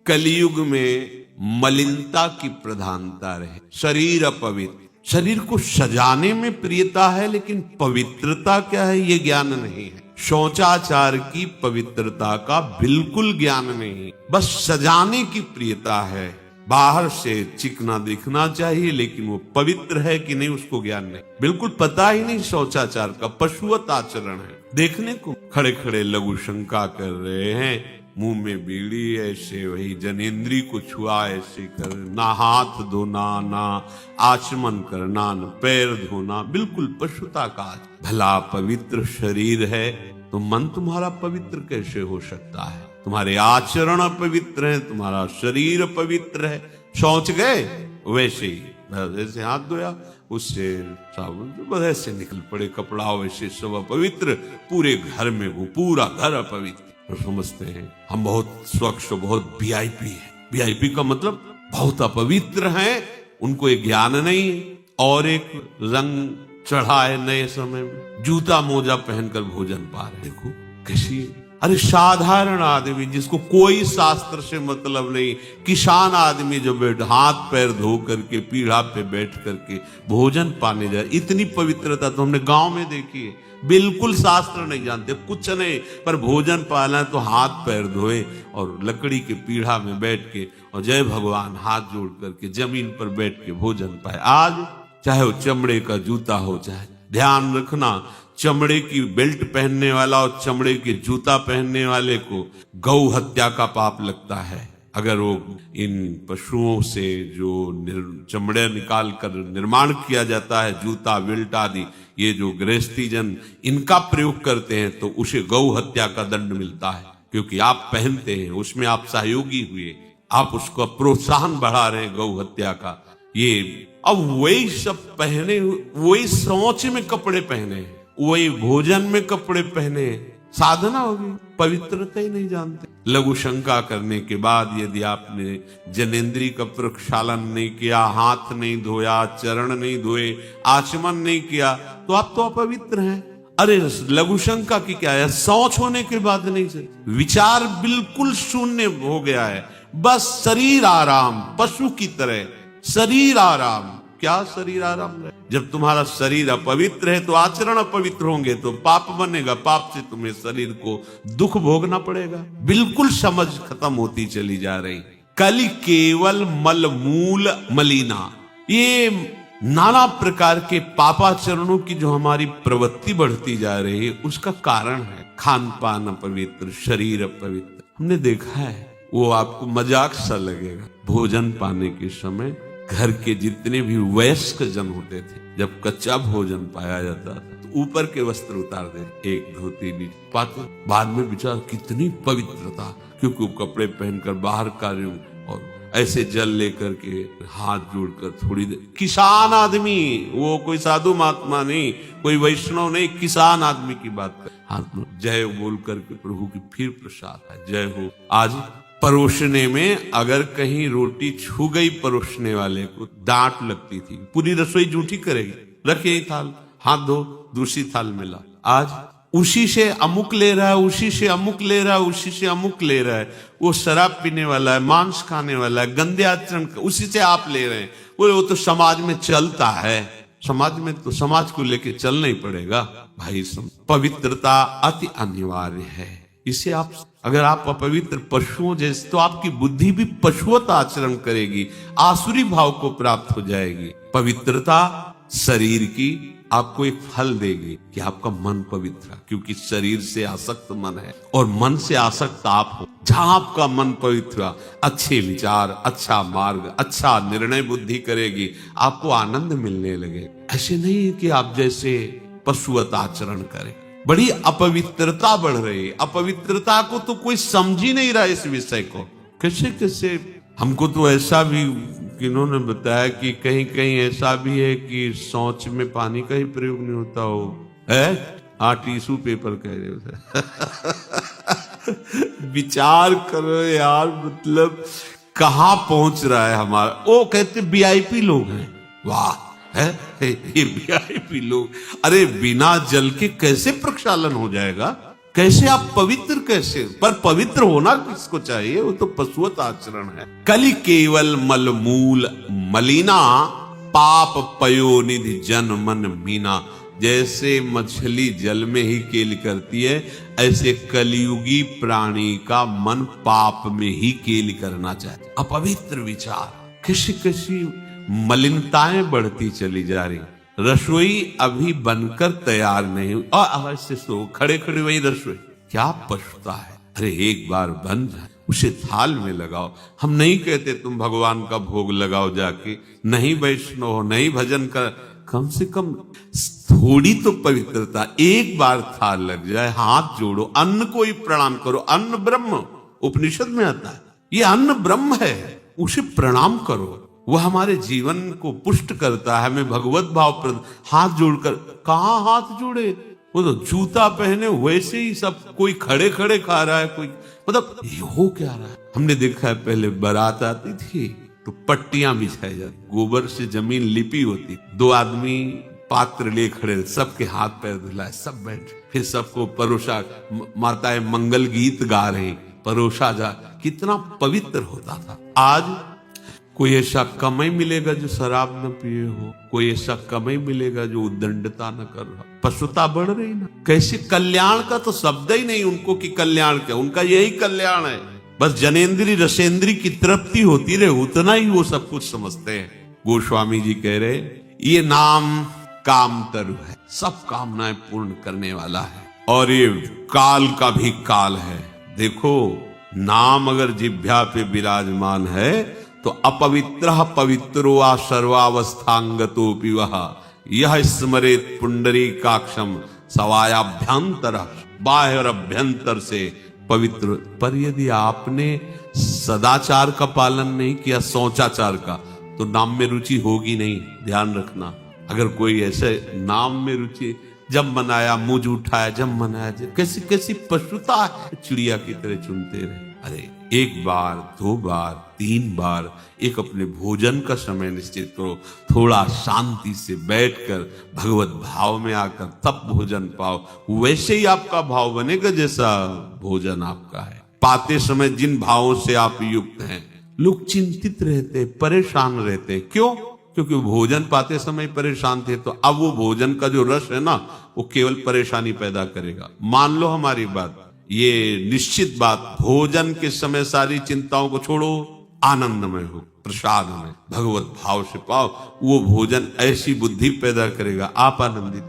कलयुग में मलिनता की प्रधानता रहे, शरीर अपवित्र। शरीर को सजाने में प्रियता है, लेकिन पवित्रता क्या है ये ज्ञान नहीं है। शौचाचार की पवित्रता का बिल्कुल ज्ञान नहीं, बस सजाने की प्रियता है। बाहर से चिकना दिखना चाहिए, लेकिन वो पवित्र है कि नहीं उसको ज्ञान नहीं, बिल्कुल पता ही नहीं। शौचाचार का पशुवत आचरण है। देखने को खड़े खड़े लघु शंका कर रहे हैं, मुंह में बीड़ी ऐसे, वही जनेन्द्री को छुआ ऐसे कर, ना हाथ धोना, ना आचमन करना, न पैर धोना, बिल्कुल पशुता का। भला पवित्र शरीर है तो मन तुम्हारा पवित्र कैसे हो सकता है? तुम्हारे आचरण पवित्र है, तुम्हारा शरीर पवित्र है। शौच गए वैसे ही, जैसे हाथ धोया उससे साबुन बस ऐसे निकल पड़े, कपड़ा वैसे सब अपवित्र, पूरे घर में वो पूरा घर अपवित्र। तो समझते हैं हम बहुत स्वच्छ, बहुत वीआईपी है। वीआईपी का मतलब बहुत अपवित्र हैं, उनको एक ज्ञान नहीं है। और एक रंग चढ़ा है नए समय में, जूता मोजा पहनकर भोजन पा रहे। देखो कैसी, अरे साधारण आदमी जिसको कोई शास्त्र से मतलब नहीं, किसान आदमी जो बैठ हाथ पैर धो करके पीढ़ा पे बैठ करके भोजन पाने जाए, इतनी पवित्रता तो हमने गांव में देखी है। बिल्कुल शास्त्र नहीं जानते, कुछ नहीं, पर भोजन पाना तो हाथ पैर धोए और लकड़ी के पीढ़ा में बैठ के और जय भगवान हाथ जोड़ करके जमीन पर बैठ के भोजन पाए। आज चाहे वो चमड़े का जूता हो, चाहे ध्यान रखना, चमड़े की बेल्ट पहनने वाला और चमड़े के जूता पहनने वाले को गौ हत्या का पाप लगता है। अगर वो इन पशुओं से जो चमड़े निकाल कर निर्माण किया जाता है, जूता बेल्ट आदि, ये जो गृहस्थी जन इनका प्रयोग करते हैं, तो उसे गौ हत्या का दंड मिलता है। क्योंकि आप पहनते हैं, उसमें आप सहयोगी हुए, आप उसको प्रोत्साहन बढ़ा रहे हैं गौ हत्या का। ये अब वही सब पहने, वही शौच में कपड़े पहने, वही भोजन में कपड़े पहने, साधना होगी, पवित्रता ही नहीं जानते। लघु शंका करने के बाद यदि आपने जनेन्द्री का प्रक्षालन नहीं किया, हाथ नहीं धोया, चरण नहीं धोए, आचमन नहीं किया, तो आप तो अपवित्र हैं। अरे लघु शंका की क्या है, शौच होने के बाद नहीं से विचार बिल्कुल शून्य हो गया है, बस शरीर आराम, पशु की तरह शरीर आराम। क्या शरीर आराम है? जब तुम्हारा शरीर अपवित्र है तो आचरण अपवित्र होंगे तो पाप बनेगा, पाप से तुम्हें शरीर को दुख भोगना पड़ेगा। बिल्कुल समझ खत्म होती चली जा रही। कलि केवल मल मूल मलिना, ये नाना प्रकार के पापाचरणों की जो हमारी प्रवृत्ति बढ़ती जा रही है, उसका कारण है खान पान अपवित्र, शरीर अपवित्र। हमने देखा है, वो आपको मजाक सा लगेगा, भोजन पाने के समय घर के जितने भी वयस्क जन होते थे, जब कच्चा भोजन पाया जाता था तो ऊपर के वस्त्र उतार दे, एक धोती नीचे पाते। बाद में विचार कितनी पवित्रता, क्योंकि वो कपड़े पहनकर बाहर कार्यों और ऐसे जल लेकर के हाथ जोड़कर थोड़ी देर, किसान आदमी, वो कोई साधु महात्मा नहीं, कोई वैष्णव नहीं, किसान आदमी की बात कर, हाथ में जय बोल करके प्रभु की फिर प्रसाद है, जय हो। आज परोसने में अगर कहीं रोटी छू गई परोसने वाले को डांट लगती थी, पूरी रसोई जूठी करेगी, रखे ही थाल, हाथ धो, दूसरी थाल में ला। आज उसी से अमुक ले रहा है, उसी से अमुक ले रहा है, उसी से अमुक ले रहा है, वो शराब पीने वाला है, मांस खाने वाला है, गंदे आचरण, उसी से आप ले रहे हैं। वो तो समाज में चलता है, समाज में तो समाज को लेके चलना ही पड़ेगा भाई। पवित्रता अति अनिवार्य है। इसे आप, अगर आप अपवित्र पशुओं जैसे, तो आपकी बुद्धि भी पशुवत आचरण करेगी, आसुरी भाव को प्राप्त हो जाएगी। पवित्रता शरीर की आपको एक फल देगी कि आपका मन पवित्र है, क्योंकि शरीर से आसक्त मन है और मन से आसक्त आप हो। जहां आपका मन पवित्र, अच्छे विचार, अच्छा मार्ग, अच्छा निर्णय बुद्धि करेगी, आपको आनंद मिलने लगे। ऐसे नहीं कि आप जैसे पशुवत आचरण करें। बड़ी अपवित्रता बढ़ रही है, अपवित्रता को तो कोई समझ ही नहीं रहा इस विषय को। कैसे कैसे, हमको तो ऐसा भी किन्होंने बताया कि कहीं कहीं ऐसा भी है कि शौच में पानी का ही प्रयोग नहीं होता हो, है? हाँ, टिश्यू पेपर कह रहे हो। विचार करो यार, मतलब कहाँ पहुंच रहा है हमारा। वो कहते वीआईपी लोग हैं, वाह है ये वीआईपी लोग। अरे बिना जल के कैसे प्रक्षालन हो जाएगा? कैसे आप पवित्र कैसे? पर पवित्र होना किसको चाहिए? वो तो पशुवत आचरण है। कलि केवल मलमूल मलिना, पाप पयोनिधि जन मन मीना। जैसे मछली जल में ही केल करती है, ऐसे कलियुगी प्राणी का मन पाप में ही केल करना चाहिए। अपवित्र विचार, किसी किसी मलिनताएं बढ़ती चली जा रही। रसोई अभी बनकर तैयार नहीं हुई और अवश्य सो खड़े खड़े वही रसोई, क्या पछता है। अरे एक बार बन जाए, उसे थाल में लगाओ। हम नहीं कहते तुम भगवान का भोग लगाओ जाके, नहीं वैष्णव हो, नहीं भजन कर, कम से कम थोड़ी तो पवित्रता। एक बार थाल लग जाए, हाथ जोड़ो, अन्न को ही प्रणाम करो। अन्न ब्रह्म उपनिषद में आता है, ये अन्न ब्रह्म है, उसे प्रणाम करो। वह हमारे जीवन को पुष्ट करता है, हमें भगवत भाव। हाथ जोड़कर कहां हाथ जोड़े? वो तो जूता पहने वैसे ही सब, कोई खड़े खड़े खा रहा है, कोई मतलब ये हो क्या रहा है। हमने देखा है पहले बारात आती थी तो पट्टियां बिछाई जाती, गोबर से जमीन लिपी होती, दो आदमी पात्र ले खड़े, सबके हाथ पैर धुलाए, सब बैठ, फिर सबको परोसा, माताएं मंगल गीत गा रही, परोसा जा। कितना पवित्र होता था। आज कोई ऐसा कमाई मिलेगा जो शराब न पिए हो, कोई ऐसा कमाई मिलेगा जो उद्दंडता न कर रहा। पशुता बढ़ रही ना। कैसे कल्याण का तो शब्द ही नहीं उनको कि कल्याण क्या, उनका यही कल्याण है, बस जनेन्द्री रसेंद्री की तृप्ति होती रहे, उतना ही वो सब कुछ समझते हैं। गोस्वामी जी कह रहे ये नाम काम तरु है, सब कामनाएं पूर्ण करने वाला है, और ये काल का भी काल है। देखो नाम अगर जिह्वा पे विराजमान है तो अपवित्र पवित्रो वा सर्वावस्थांगतोपि वह यह स्मरेत पुंडरीकाक्षम सवायाभ्यंतर, बाह्य और अभ्यंतर से पवित्र। पर यदि आपने सदाचार का पालन नहीं किया, शौचाचार का, तो नाम में रुचि होगी नहीं। ध्यान रखना, अगर कोई ऐसे नाम में रुचि, जब मनाया मुझ उठाया, जब मनाया, कैसी कैसी पशुता है, चिड़िया की तरह चुनते रहे। अरे एक बार, दो बार, तीन बार, एक अपने भोजन का समय निश्चित करो, थोड़ा शांति से बैठकर भगवत भाव में आकर तब भोजन पाओ। वैसे ही आपका भाव बनेगा जैसा भोजन आपका है। पाते समय जिन भावों से आप युक्त हैं, लोग चिंतित रहते, परेशान रहते। क्यों? क्योंकि भोजन पाते समय परेशान थे, तो अब वो भोजन का जो रस है ना, वो केवल परेशानी पैदा करेगा। मान लो हमारी बात, ये निश्चित बात, भोजन के समय सारी चिंताओं को छोड़ो, आनंदमय हो, प्रसाद में भगवत भाव से पाओ। वो भोजन ऐसी बुद्धि पैदा करेगा, आप आनंदित